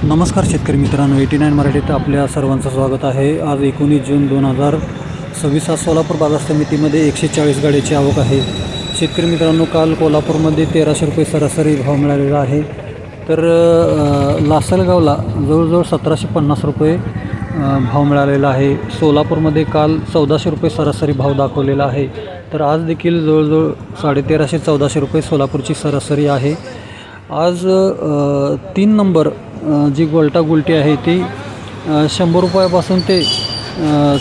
नमस्कार शेतकरी मित्रांनो, 89 मराठीत आपल्या सर्वांचं स्वागत आहे। आज 19 जून 2026 आज सोलापूर बाजार समितीमध्ये 140 गाड्याची आवक आहे। शेतकरी मित्रांनो, काल कोल्हापूरमध्ये 1300 रुपये सरासरी भाव मिळालेला आहे। तर लासलगावला जवळजवळ 1750 रुपये भाव मिळालेला आहे। सोलापूरमध्ये काल 1400 रुपये सरासरी भाव दाखवलेला आहे। तर आज देखील जवळजवळ 1350-1400 रुपये सोलापूरची सरासरी आहे। आज 3 नंबर जी गोल्टा गुलटी आहे ती 100 रुपयापासून ते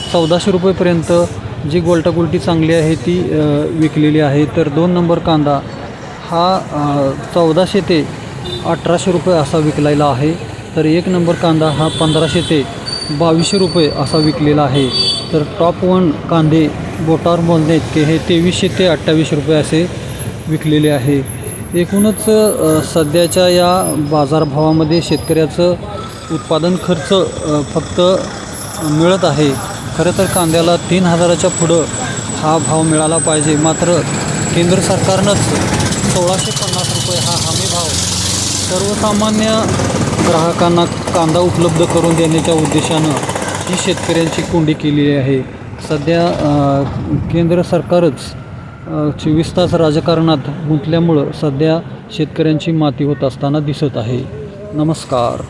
1400 रुपयेपर्यंत जी गोल्टा गुलटी चांगली आहे ती विकलेली आहे। तर 2 नंबर कांदा हा 1400 ते 1800 रुपये असा विकलेला आहे। तर 1 नंबर कांदा हा 1500 ते 2200 रुपये असा विकलेला आहे। तर टॉप 1 कांदे बोटावर मोजणे इतके हे 2300 ते 2800 रुपये असे विकलेले आहे। एकूणच सध्याच्या या बाजारभावामध्ये शेतकऱ्याचं उत्पादन खर्च फक्त मिळत आहे। खरं तर कांद्याला 3000च्या पुढं हा भाव मिळाला पाहिजे, मात्र केंद्र सरकारनंच 1650 रुपये हा हमी भाव सर्वसामान्य ग्राहकांना कांदा उपलब्ध करून देण्याच्या उद्देशानं ही शेतकऱ्यांची कोंडी केलेली आहे। सध्या केंद्र सरकारच 24 तास राजकारणात गुंतल्यामुळं सध्या शेतकऱ्यांची माती होत असताना दिसत आहे। नमस्कार।